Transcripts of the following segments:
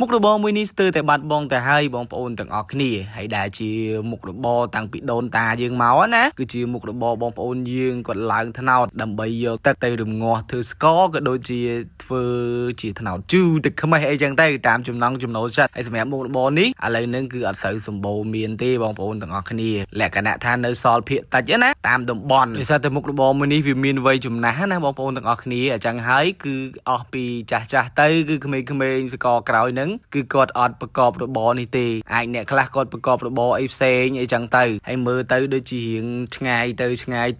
មុខរបរមួយនេះស្ទើរតែបាត់បង់ទៅហើយបងប្អូនទាំងអស់គ្នាហើយដែលជាមុខរបរតាំងពីដូនតាយើងមកណាគឺជាមុខរបរបងប្អូនយើងគាត់ឡើងថ្នោតដើម្បីយកទឹកទៅរំងាស់ធ្វើស្ករក៏ដូចជាធ្វើជាថ្នោតជូរទឹកខ្មេះអីចឹងទៅតាមចំណង់ចំណូលចិត្តហើយសម្រាប់មុខរបរនេះឥឡូវហ្នឹងគឺអត់សូវសម្បូរមានទេបងប្អូនទាំងអស់គ្នាលក្ខណៈថានៅសល់ភាគតិចណាតាមតំបន់ដោយសារតែមុខរបរមួយនេះវាមានវ័យចំណាស់ណាបងប្អូនទាំងអស់គ្នាអញ្ចឹងហើយគឺអស់ពីចាស់ទៅគឺក្មេងៗសកលក្រោយហ្នឹងគឺគាត់អត់ប្រកបរបរនេះទេអាចអ្នកខ្លះគាត់ប្រកបរបរអីផ្សេងអីចឹងទៅហើយមើលទៅដូចជារៀងឆ្ងាយ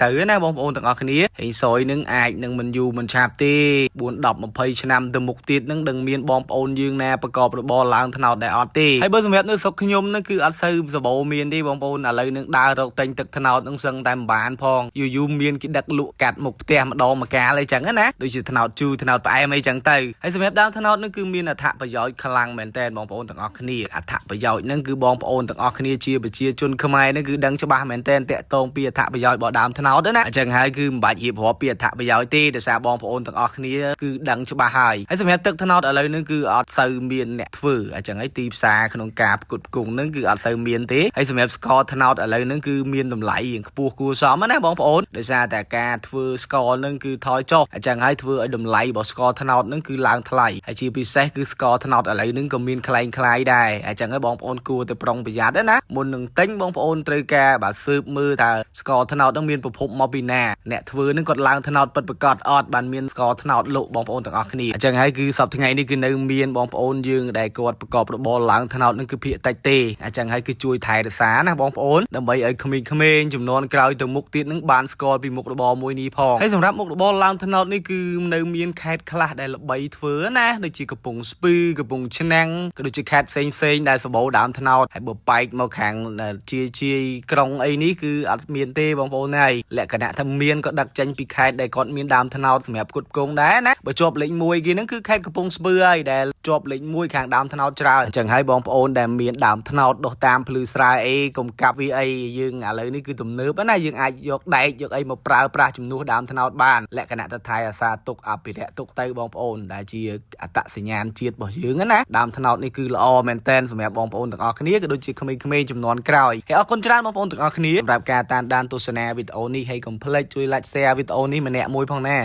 ទៅណាបងប្អូនទាំងអស់គ្នាហើយសយនឹងអាចនឹងមិនយូរមិនឆាប់ទេ4 10 20ឆ្នាំទៅមុខទៀតនឹងដឹងមានបងប្អូនយើងណាប្រកបរបរឡើងថ្នោតដែរអត់ទេហើយបើសម្រាប់នៅស្រុកខ្ញុំនឹងគឺអត់សូវសបោមានទេបងប្អូនឥឡូវនឹងដើររកទិញទឹកថ្នោតនឹងសឹងតែមិនបានផងយូរមានគេដឹកលក់កាត់មុខផ្ទះម្ដងម្កាលអីចឹងណាដូចជាថ្នោតជូរថ្នោតផ្អែមអីចឹងទៅហើយសម្រាប់ដើមថ្នោតនឹងគឺមានអត្ថប្រយោជន៍ខ្លាំងមែនតើបងប្អូនទាំងអស់គ្នាអត្ថប្រយោជន៍នឹងគឺបងប្អូនទាំងអស់គ្នាជាប្រជាជនខ្មែរនឹងគឺដឹងច្បាស់មែនតើតាក់ទងពីអត្ថប្រយោជន៍របស់ដើមថ្នោតណាអញ្ចឹងហើយគឺមិនបាច់រៀបរាប់ពីអត្ថប្រយោជន៍ទេដោយសារបងប្អូនទាំងអស់គ្នាគឺដឹងច្បាស់ហើយសម្រាប់ទឹកថ្នោតឥឡូវនេះគឺអត់សូវមានអ្នកធ្វើអញ្ចឹងហើយទីផ្សារក្នុងការផ្គត់ផ្គង់នឹងគឺអត់សូវមានទេហើយសម្រាប់ស្ករថ្នោតឥឡូវនេះគឺមានតម្លៃរៀងខ្ពស់គួរសមណាបងប្អូនដោយសារតែការធ្វើស្ករនឹងគឺថយចុះអញ្ចឹងហើយធ្វើឲ្យតម្លៃរបស់ស្ករថ្នោតនឹងគឺឡើងថ្លៃហើយជាពិសេសគឺស្ករថ្នោតឥឡូវនេះក៏មានខ្លែងខ្លាយដែរអញ្ចឹងហើយបងប្អូនគួរតែប្រុងប្រយ័ត្នណាមុននឹងទិញបងប្អូនត្រូវការបើស៊ើបមើលថាស្ករថ្នោតនឹងមានប្រភពមកពីណាអ្នកធ្វើនឹងគាត់ឡើងថ្នោតពិតប្រាកដអត់បានមានស្ករថ្នោតលក់បងប្អូនទាំងអស់គ្នាអញ្ចឹងហើយគឺសប្តាហ៍ថ្ងៃនេះគឺនៅមានបងប្អូនយើងដែលគាត់ប្រកបរបរឡើងថ្នោតនឹងគឺភាគតិចទេអញ្ចឹងហើយគឺជួយថែរក្សាណាបងប្អូនដើម្បីឲ្យក្មេងៗចំនួនក្រោយទៅមុខទៀតនឹងបានស្គាល់ពីមុខរបរមួយនេះផងហើយសម្រាប់មុខរបរឡើងថ្នោតនេះគឺនៅមានខេត្តខ្លះដែលល្បីធ្វើណាដូចជាកំពង់ស្ពឺកំពង់ឆ្នាំងក៏ដូចជាខេត្តផ្សេងដែលសម្បូរដើមថ្នោតហើយបើបែកមកខាងជាក្រុងអីនេះគឺអត់មានទេបងប្អូនហើយលក្ខណៈថាមានក៏ដឹកចេញពីខេត្តដែលគាត់មានដើមថ្នោតសម្រាប់ផ្គត់ផ្គង់ដែរណាបើជាប់លេខ1គេហ្នឹងគឺខេត្តកំពង់ស្ពឺហើយដែលជាប់លេខ1ខាងដើមថ្នោតច្រើនអញ្ចឹងហើយបងប្អូនដែលមានដើមថ្នោតដុះតាមភ្លឺស្រែអីកុំកាប់វាអីយើងឥឡូវនេះគឺទំនើបណាយើងអាចយកដែកយកអីមកប្រើប្រាស់ជំនួសដើមថ្នោតបានលក្ខណៈទៅថែអាសាទុកអភិរក្សទុកទៅបងប្អូនដែលជាអត្តសញ្ញាណជាតិរបស់យើងណាដើមថ្នោតនេះគឺល្អមែនតើសម្រាប់បងប្អូនទាំងអស់គ្នាក៏ដូចជាក្មេងៗចំនួនក្រោយហើយអរគុណច្រើនបងប្អូនទាំងអស់គ្នាសម្រាប់ការតាមដានទស្សនាវីដេអូនេះហើយកុំភ្លេចជួយ like share វីដេអូនេះម្នាក់មួយផងណា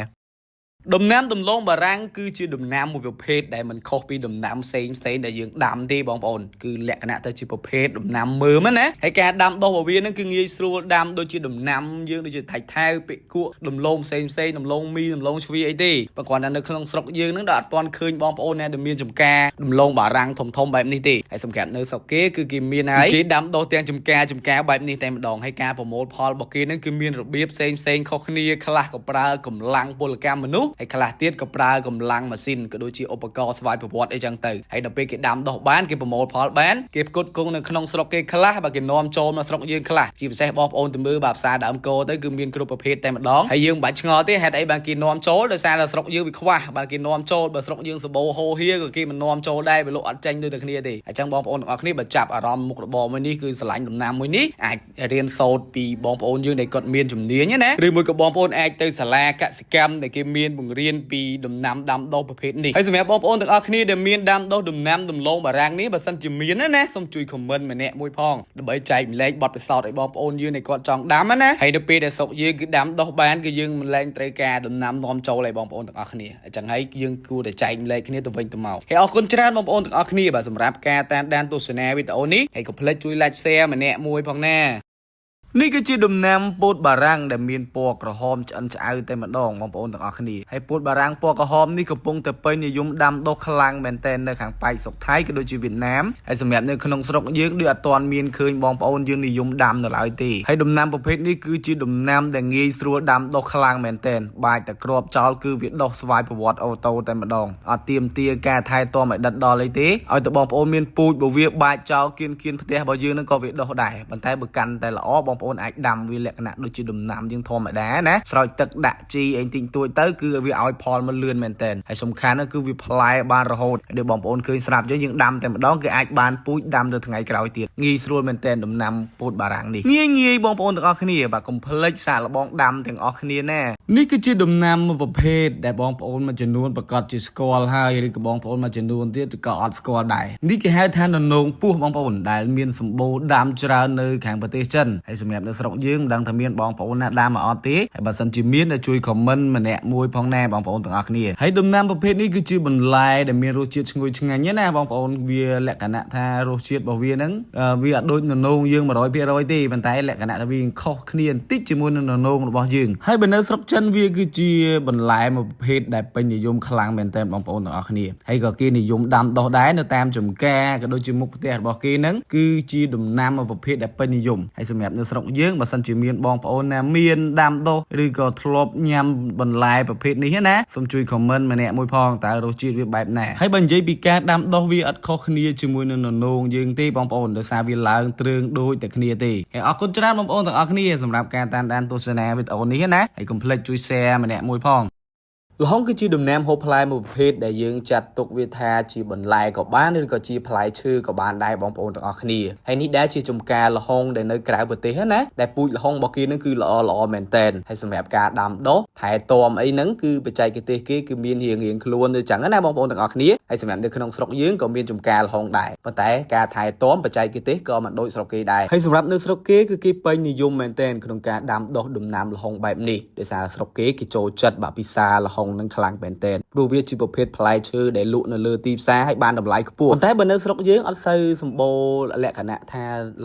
ដំណាំដំឡូងបារាំងគឺជាដំណាំមួយប្រភេទដែលមិនខុសពីដំណាំផ្សេងដែលយើងដាំទេបងប្អូនគឺលក្ខណៈទៅជាប្រភេទដំណាំមើមណាហើយការដាំដុះរបស់វានឹងគឺងាយស្រួលដាំដូចជាដំណាំយើងដូចជាថៃថៅពេកគក់ដំឡូងផ្សេងដំឡូងមីដំឡូងជ្វីអីទេបើគ្រាន់តែនៅក្នុងស្រុកយើងនឹងដល់អត់ទាន់ឃើញបងប្អូនណាដែលមានចំការដំឡូងបារាំងធំបែបនេះទេហើយសម្រាប់នៅស្រុកគេគឺគេមានហើយគេដាំដុះទាំងចំការបែបនេះតែម្ដងហើយការប្រមូលផលរបស់គេនឹងគឺមានរបៀបផ្សេងខុសគ្នាខ្លះក៏ប្រើកម្លាំងពលកម្មមនុស្សហើយខ្លះទៀតក៏ប្រើកម្លាំងម៉ាស៊ីនក៏ដូចជាឧបករណ៍ស្វ័យប្រវត្តិអីចឹងទៅហើយដល់ពេលគេដាំដុះបានគេប្រមូលផលបានគេផ្គត់ផ្គង់នៅក្នុងស្រុកគេខ្លះបើគេនាំចូលមកស្រុកយើងខ្លះជាពិសេសបងប្អូនទៅមើលបាទផ្សារដើមគោទៅគឺមានគ្រប់ប្រភេទតែម្ដងហើយយើងមិនបាច់ឆ្ងល់ទេហេតុអីបានគេនាំចូលដោយសារតែស្រុកយើងវាខ្វះបានគេនាំចូលបើស្រុកយើងសម្បូរហូរហៀក៏គេមិននាំចូលដែរវាលក់អត់ចាញ់ដូចតែគ្នាទេអញ្ចឹងបងប្អូនទាំងអស់គ្នាបើចាប់អារម្មណ៍មុខរបរមួយនេះគឺស្រឡាញ់ដំណាំមួយនេះអាចរៀនសូត្រពីបងប្អូនយើងដែលគាត់មានជំនាញណាឬមួយក៏បងប្អូនអាចទៅសាលាកសិកម្មដែលគេមានបង្រៀនពីដំណាំដាំដុះប្រភេទនេះហើយសម្រាប់បងប្អូនទាំងអស់គ្នាដែលមានដាំដុះដំណាំដំឡូងបារាំងនេះបើសិនជាមានណាសូមជួយ comment ម្នាក់មួយផងដើម្បីចែកម្លែកបទពិសោធន៍ឲ្យបងប្អូនយើងដែលគាត់ចង់ដាំណាហើយដល់ពេលដែលស្រុកយើងគឺដាំដុះបានគឺយើងមិនលែងត្រូវការដំណាំនាំចូលឲ្យបងប្អូនទាំងអស់គ្នាអញ្ចឹងហើយយើងគួរតែចែកម្លែកគ្នាទៅវិញទៅមកហើយអរគុណច្រើនបងប្អូនទាំងអស់គ្នាបាទសម្រាប់ការតាមដានទស្សនាវីដេអូនេះហើយកុំភ្លេចជួយ like share ម្នាក់មួយផងណានេះគឺជាដំណាំពោតបារាំងដែលមានពណ៌ក្រហមឆ្អិនឆ្អៅតែម្ដងបងប្អូនទាំងអស់គ្នាហើយពោតបារាំងពណ៌ក្រហមនេះកំពុងតែពេញនិយមដាំដុះខ្លាំងមែនទែននៅខាងប៉ែកស្រុកថៃក៏ដូចជាវៀតណាមហើយសម្រាប់នៅក្នុងស្រុកយើងដូចអត់ទាន់មានឃើញបងប្អូនយើងនិយមដាំនៅឡើយទេហើយដំណាំប្រភេទនេះគឺជាដំណាំដែលងាយស្រួលដាំដុះខ្លាំងមែនទែនបាច់តែគ្រាប់ចោលគឺវាដុះស្វ័យប្រវត្តិអូតូតែម្ដងអត់ទាមទារការថែទាំឲ្យដិតដល់អីទេឲ្យតែបងប្អូនមានពូជបើវាបាច់ចោលគៀនផ្ទះរបស់យើងនឹងក៏វាដុះដែរប៉ុន្តែបើកាន់តែល្អបង ប្អូនអាចដាំវាលក្ខណៈដូចជាដំណាំយើងធម្មតាណាស្រោចទឹកដាក់ជីអីតិចតួចទៅគឺវាឲ្យផលមកលឿនមែនតើហើយសំខាន់គឺវាផ្លែបានរហូតដែលបងប្អូនឃើញស្រាប់ចឹងយើងដាំតែម្ដងគឺអាចបានពូជដាំទៅថ្ងៃក្រោយទៀតងាយស្រួលមែនតើដំណាំពោតបារាំងនេះងាយបងប្អូនទាំងអស់គ្នាបាទកុំភ្លេចសាកល្បងដាំទាំងអស់គ្នាណានេះគឺជាដំណាំមួយប្រភេទដែលបងប្អូនមួយចំនួនប្រកាសជាស្គាល់ហើយឬក៏បងប្អូនមួយចំនួនទៀតក៏អត់ស្គាល់ដែរនេះគេហៅថាននងពោះបងប្អូនដែលមានសម្បូរដាំច្រើននៅខាងប្រទេសចិនហើយសម្រាប់នៅស្រុកយើងមិនដឹងថាមានបងប្អូនណាដាំមកអត់ទេហើយបើសិនជាមានជួយខមមិនម្នាក់មួយផងណាបងប្អូនទាំងអស់គ្នាហើយដំណាំប្រភេទនេះគឺជាបន្លែដែលមានរសជាតិឈ្ងុយឆ្ងាញ់ណាបងប្អូនវាលក្ខណៈថារសជាតិរបស់វាហ្នឹងវាអត់ដូចននងយើង100%ទេប៉ុន្តែលក្ខណៈថាវាខុសគ្នាបន្តិចជាមួយនឹងននងរបស់យើងហើយបើនៅស្រុកចិនវាគឺជាបន្លែមួយប្រភេទដែលពេញនិយមខ្លាំងមែនទែនបងប្អូនទាំងអស់គ្នាហើយក៏គេនិយមដាំដុះដែរនៅតាមចំការក៏ដូចជាមុខផ្ទះរបស់គេហ្នឹងគឺជាដំណាំមួយប្រភេទដែលពេញនិយមហើយសម្រាប់នៅស្រុកយើងបើសិនជាមានបងប្អូនណាមានដាំដុះឬក៏ធ្លាប់ញ៉ាំបន្លែប្រភេទនេះណាសូមជួយខមមិនម្នាក់មួយផងតើរសជាតិវាបែបណាហើយបើនិយាយពីការដាំដុះវាអត់ខុសគ្នាជាមួយនឹងននងយើងទេបងប្អូនដោយសារវាឡើងទ្រើងដូចតែគ្នាទេហើយអរគុណច្រើនបងប្អូនទាំងអស់គ្នាសម្រាប់ការតាមដានទស្សនាវីដេអូនេះណាហើយកុំភ្លេចជួយ share ម្នាក់មួយផងល្ហុងគឺជាដំណាំហូបផ្លែមួយប្រភេទដែលយើងចាត់ទុកវាថាជាបន្លែក៏បានឬក៏ជាផ្លែឈើក៏បានដែរបងប្អូនទាំងអស់គ្នាហើយនេះដែរជាចំការល្ហុងដែលនៅក្រៅប្រទេសណាដែលពូជល្ហុងរបស់គេនឹងគឺល្អមែនតែនហើយសម្រាប់ការដាំដុះថែទាំអីហ្នឹងគឺបច្ចេកទេសគេគឺមានរៀងខ្លួនទៅចឹងណាបងប្អូនទាំងអស់គ្នាហើយសម្រាប់នៅក្នុងស្រុកយើងក៏មានចំការល្ហុងដែរប៉ុន្តែការថែទាំបច្ចេកទេសក៏មិនដូចស្រុកគេដែរហើយសម្រាប់នៅស្រុកគេគឺគេពេញនិយមមែនតែនក្នុងការដាំដុះដំណាំល្ហុងបែបនេះដោយសារស្រុកគេចូលចិត្តបាក់ពិសាល្ហុងនឹងខ្លាំងមែនតើព្រោះវាជាប្រភេទផ្លែឈើដែលលក់នៅលើទីផ្សារហើយបានតម្លៃខ្ពស់ប៉ុន្តែបើនៅស្រុកយើងអត់សូវសម្បូរលក្ខណៈថា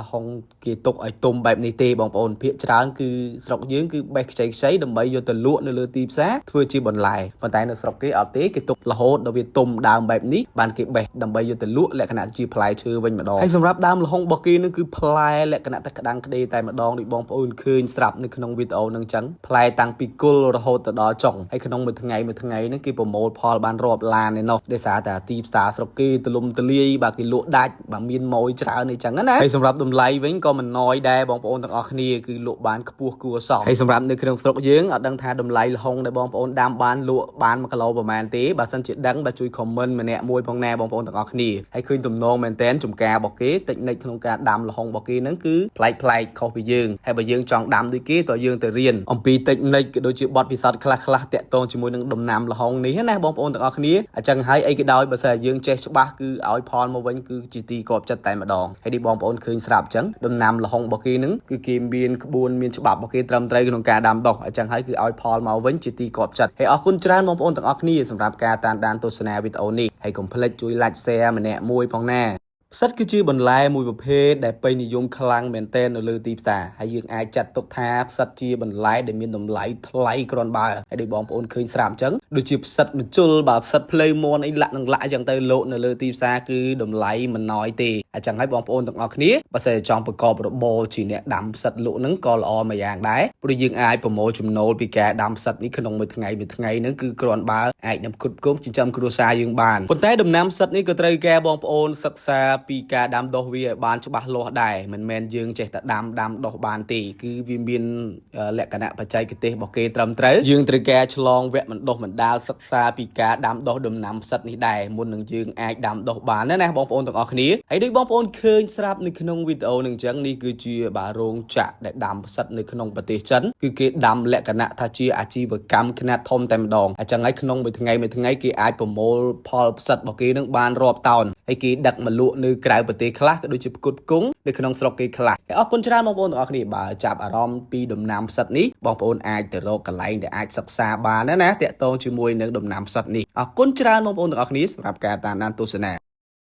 ល្ហុងគេទុកឲ្យទុំបែបនេះទេបងប្អូនភាគច្រើនគឺស្រុកយើងគឺបេះខ្ចីដើម្បីយកទៅលក់នៅលើទីផ្សារធ្វើជាបន្លែប៉ុន្តែនៅស្រុកគេអត់ទេគេទុករហូតដល់វាទុំដើមបែបនេះបានគេបេះដើម្បីយកទៅលក់លក្ខណៈជាផ្លែឈើវិញម្ដងហើយសម្រាប់ដើមល្ហុងរបស់គេនឹងគឺផ្លែលក្ខណៈតែក្តាំងក្តេតែម្ដងដូចបងប្អូនឃើញស្រាប់នៅក្នុងវីដេអូនឹងចឹងផ្លែតាំងពីគល់រហូតទៅដល់ចុងហើយក្នុងមួយថ្ងៃហ្នឹងគេប្រមូលផលបានរាប់ឡានឯណោះដោយសារតែទីផ្សារស្រុកគេទលំទលាយបាទគេលក់ដាច់បាទមានម៉ួយច្រើនអីចឹងណាហើយសម្រាប់តម្លៃវិញក៏មិនណយដែរបងប្អូនទាំងអស់គ្នាគឺលក់បានខ្ពស់គួរសមហើយសម្រាប់នៅក្នុងស្រុកយើងអត់ដឹងថាតម្លៃល្ហុងដែលបងប្អូនដាំបានលក់បាន1គីឡូប្រហែលទេបើសិនជាដឹងបាទជួយខមមិនម្នាក់មួយផងណាបងប្អូនទាំងអស់គ្នាហើយឃើញទំនងមែនតែនចំការរបស់គេតិចនិចក្នុងការដាំល្ហុងរបស់គេហ្នឹងគឺប្លែកខុសពីយើងហើយបើយើងចង់ដាំដូចគេតើយើងទៅរៀនអំពីតិចនិចក៏ដូចជាបទពិសោធន៍ខ្លះតាក់ទងជាមួយនឹងដំណាំល្ហុងនេះណាបងប្អូនទាំងអស់គ្នាអញ្ចឹងហើយអីក៏ដោយបើសិនយើងចេះច្បាស់គឺឲ្យផលមកវិញគឺជាទីគាប់ចិត្តតែម្ដងហើយនេះបងប្អូនឃើញស្រាប់អញ្ចឹងដំណាំល្ហុងរបស់គេនឹងគឺគេមានក្បួនមានច្បាប់របស់គេត្រឹមត្រូវក្នុងការដាំដុះអញ្ចឹងហើយគឺឲ្យផលមកវិញជាទីគាប់ចិត្តហើយអរគុណច្រើនបងប្អូនទាំងអស់គ្នាសម្រាប់ការតាមដានទស្សនាវីដេអូនេះហើយកុំភ្លេចជួយ like share ម្នាក់មួយផងណាផ្សិតគឺជាបន្លែមួយប្រភេទដែលពេញនិយមខ្លាំងមែនទែននៅលើទីផ្សារហើយយើងអាចចាត់ទុកថាផ្សិតជាបន្លែដែលមានតម្លៃថ្លៃគ្រាន់បើហើយដូចបងប្អូនឃើញស្រាប់អញ្ចឹងដូចជាផ្សិតម្ជុលបាទផ្សិតភ្លៅមន់អីលាក់នឹងលាក់អញ្ចឹងទៅលក់នៅលើទីផ្សារគឺតម្លៃមិនណយទេអញ្ចឹងហើយបងប្អូនទាំងអស់គ្នាបើសិនចង់ប្រកបរបរជាអ្នកដាំផ្សិតលក់ហ្នឹងក៏ល្អមួយយ៉ាងដែរព្រោះយើងអាចប្រមូលចំណូលពីការដាំផ្សិតនេះក្នុងមួយថ្ងៃហ្នឹងគឺគ្រាន់បើអាចនឹងផ្គត់ផ្គង់ចិញ្ចឹមគ្រួសារយើងបានប៉ុន្តែដំណាំផ្សិតនេះក៏ត្រូវការបងប្អូនសិក្សាពីការដាំដុះវាឲ្យបានច្បាស់លាស់ដែរមិនមែនយើងចេះតែដាំដុះបានទេគឺវាមានលក្ខណៈបច្ចេកទេសរបស់គេត្រឹមត្រូវយើងត្រូវការឆ្លងវគ្គបណ្ដុះបណ្ដាលសិក្សាពីការដាំដុះដំណាំផ្សិតនេះដែរមុននឹងយើងអាចដាំដុះបានណាបងប្អូនទាំងអស់គ្នាហើយដូចបងប្អូនឃើញស្រាប់នៅក្នុងវីដេអូនឹងអញ្ចឹងនេះគឺជារោងចក្រដែលដាំផ្សិតនៅក្នុងប្រទេសចិនគឺគេដាំលក្ខណៈថាជាអាជីវកម្មខ្នាតធំតែម្ដងអញ្ចឹងហើយក្នុងមួយថ្ងៃគេអាចប្រមូលផលផ្សិតរបស់គេនឹងបានរាប់តោនហើយគេដឹកមកលក់នៅក្រៅប្រទេសខ្លះក៏ដូចជាផ្គត់ផ្គង់នៅក្នុងស្រុកគេខ្លះហើយអរគុណច្រើនបងប្អូនទាំងអស់គ្នាបើចាប់អារម្មណ៍ពីដំណាំផ្សិតនេះបងប្អូនអាចទៅរកកន្លែងដែលអាចសិក្សាបានណាតាក់ទងជាមួយនឹងដំណាំផ្សិតនេះអរគុណច្រើនបងប្អូនទាំងអស់គ្នាសម្រាប់ការតាមដានទស្សន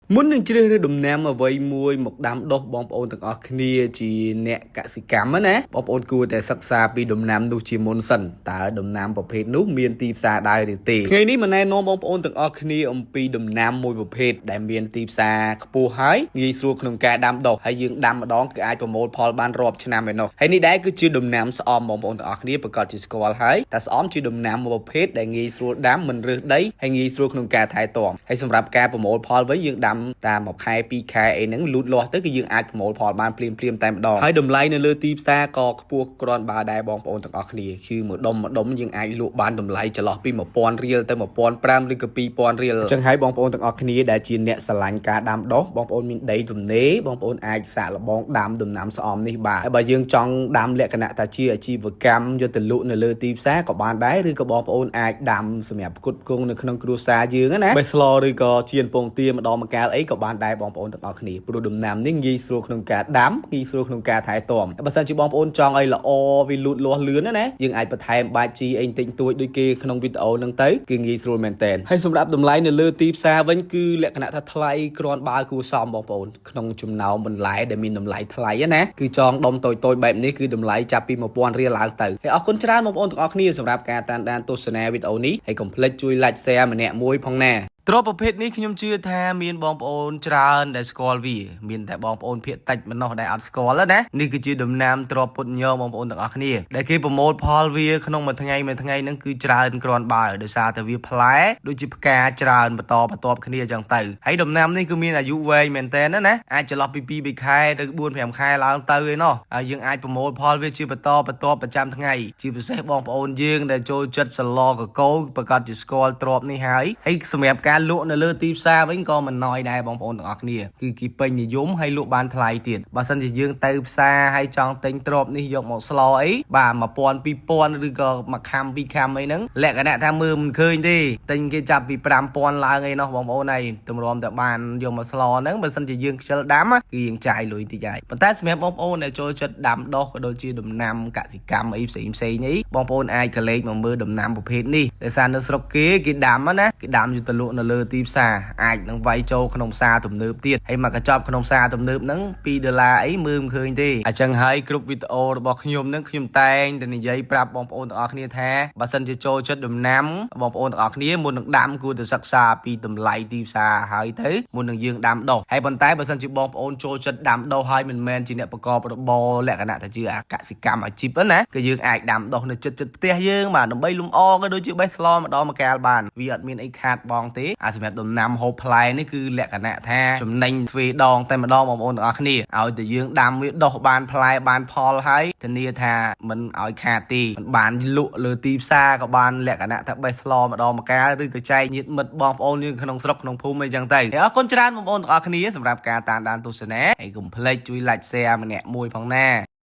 ាមុននឹងជ្រើសរើសដំណាំអ្វីមួយមកដាំដុះបងប្អូនទាំងអស់គ្នាជាអ្នកកសិកម្មណាបងប្អូនគួរតែសិក្សាពីដំណាំនោះជាមុនសិនតើដំណាំប្រភេទនោះមានទីផ្សារដែរឬទេថ្ងៃនេះមកណែនាំបងប្អូនទាំងអស់គ្នាអំពីដំណាំមួយប្រភេទដែលមានទីផ្សារខ្ពស់ហើយងាយស្រួលក្នុងការដាំដុះហើយយើងដាំម្ដងគឺអាចប្រមូលផលបានរាប់ឆ្នាំឯណោះហើយនេះដែរគឺជាដំណាំស្អំបងប្អូនទាំងអស់គ្នាប្រកាសជាស្គាល់ហើយតែស្អំជាដំណាំមួយប្រភេទដែលងាយស្រួលដាំមិនរើសដីហើយងាយស្រួលក្នុងការថែទាំហើយសម្រាប់ការប្រមូលផលវិញយើងដាំ តាមmột hai pi khai អីហ្នឹងលូតលាស់ទៅគឺយើងអាចប្រមូលផលបានភ្លាមតែម្ដងហើយតម្លៃនៅលើទីផ្សារក៏ខ្ពស់គ្រាន់បើដែរបងប្អូនទាំងអស់គ្នាគឺមួយដុំយើងអាចលក់បានតម្លៃចន្លោះពី 1000 រៀលទៅ 1500 ឬក៏ 2000 រៀលអញ្ចឹងហើយបងប្អូនទាំងអស់គ្នាដែលជាអ្នកស្រឡាញ់ការដាំដុះបងប្អូនមានដីទំនេរបងប្អូនអាចសាកល្បងដាំដំណាំស្អំនេះបាទហើយបើយើងចង់ដាំលក្ខណៈថាជាអាជីវកម្មយកទៅលក់នៅលើទីផ្សារក៏បានដែរឬក៏បងប្អូនអាចដាំសម្រាប់ផ្គត់ផ្គង់នៅក្នុងគ្រួសារយើងណាបេះស្លឬក៏ជៀនពងទាម្ដងម្កាលអីក៏បានដែរបងប្អូនទាំងអស់គ្នាព្រោះដំណាំនេះងាយស្រួលក្នុងការដាំងាយស្រួលក្នុងការថែទាំបើសិនជាបងប្អូនចង់ឲ្យល្អវាលូតលាស់លឿនណាយើងអាចបន្ថែមបាច់ជីអីតិចតួចដូចគេក្នុងវីដេអូហ្នឹងទៅគឺងាយស្រួលមែនតើហើយសម្រាប់តម្លៃនៅលើទីផ្សារវិញគឺលក្ខណៈថាថ្លៃគ្រាន់បើគួរសមបងប្អូនក្នុងចំណោមបន្លែដែលមានតម្លៃថ្លៃណាគឺចងដុំតូចបែបនេះគឺតម្លៃចាប់ពី 1000 រៀលឡើងទៅហើយអរគុណច្រើនបងប្អូនទាំងអស់គ្នាសម្រាប់ការតាមដានទស្សនាវីដេអូនេះហើយកុំភ្លេចជួយ like share ម្នាក់មួយផងណាទ្រពប្រភេទនេះខ្ញុំជឿថាមានបងប្អូនច្រើនដែលស្គាល់វាមានតែបងប្អូនភាគតិចប៉ុណ្ណោះដែលអត់ស្គាល់ណានេះគឺជាដំណាំទ្រពពុតញបងប្អូនទាំងអស់គ្នាដែលគេប្រមូលផលវាក្នុងមួយថ្ងៃហ្នឹងគឺច្រើនគ្រាន់បើដោយសារតែវាផ្លែដូចជាផ្កាច្រើនបន្តបន្ទាប់គ្នាអញ្ចឹងទៅហើយដំណាំនេះគឺមានអាយុវែងមែនតើណាអាចចន្លោះពី2 3ខែទៅ4 5ខែឡើងទៅឯណោះហើយយើងអាចប្រមូលផលវាជាបន្តប្រចាំថ្ងៃជាពិសេសបងប្អូនយើងដែលចូលចិត្តសឡកកោប្រកាសជាស្គាល់ទ្រពនេះហើយសម្រាប់ការលក់នៅលើទីផ្សារវិញក៏មិនណយដែរបងប្អូនទាំងអស់គ្នាគឺគេពេញនិយមហើយលក់បានថ្លៃទៀតបើសិនជាយើងទៅផ្សារហើយចង់ទិញទ្រពនេះយកមកស្លអីបាទ 1000 2000 ឬក៏មួយខាំពីរខាំអីហ្នឹងលក្ខណៈថាមើលមិនឃើញទេទិញគេចាប់ពី 5000 ឡើងអីនោះបងប្អូនហើយតម្រាំតែបានយកមកស្លហ្នឹងបើសិនជាយើងខ្ជិលដាំគឺយើងចាយលុយតិចហើយប៉ុន្តែសម្រាប់បងប្អូនដែលចូលចិត្តដាំដុះក៏ដូចជាដំណាំកសិកម្មអីផ្សេងនេះបងប្អូនអាចកលេចមកមើលដំណាំប្រភេទនេះដោយសារនៅស្រុកគេដាំណាគេដាំយកទៅលក់នៅលើទីផ្សារអាចនឹងវាយចូលក្នុងផ្សារទំនើបទៀតហើយមកកញ្ចប់ក្នុងផ្សារទំនើបហ្នឹង$2អីមើលមិនឃើញទេអញ្ចឹងហើយគ្រប់វីដេអូរបស់ខ្ញុំហ្នឹងខ្ញុំតែងតែនិយាយប្រាប់បងប្អូនទាំងអស់គ្នាថាបើសិនជាចូលចិត្តដំណាំបងប្អូនទាំងអស់គ្នាមុននឹងដាំគួរតែសិក្សាពីតម្លៃទីផ្សារហើយទៅមុននឹងយើងដាំដុះហើយប៉ុន្តែបើសិនជាបងប្អូនចូលចិត្តដាំដុះហើយមិនមែនជាអ្នកប្រកបរបរលក្ខណៈថាជាកសិកម្មអាជីពណាគឺយើងអាចដាំដុះនៅចិត្តផ្ទះយើងបាទដើម្បីលំអក៏ដូចជាបេះស្លម្ដងម្កាលបានវាអត់មានអីខាតបងទេសម្រាប់ដំណាំហូបផ្លែនេះគឺលក្ខណៈថាចំណេញទ្វេដងតែម្ដងបងប្អូនទាំងអស់គ្នាឲ្យតែយើងដាំវាដុះបានផ្លែបានផលហើយធានាថាមិនឲ្យខាតទេមិនបានលក់លើទីផ្សារក៏បានលក្ខណៈថាបេះស្លម្ដងម្កាលឬក៏ចែកញាតិមិត្តបងប្អូនយើងក្នុងស្រុកក្នុងភូមិអីចឹងទៅអរគុណច្រើនបងប្អូនទាំងអស់គ្នាសម្រាប់ការតាមដានទស្សនាហើយកុំភ្លេចជួយ like share ម្នាក់មួយផងណា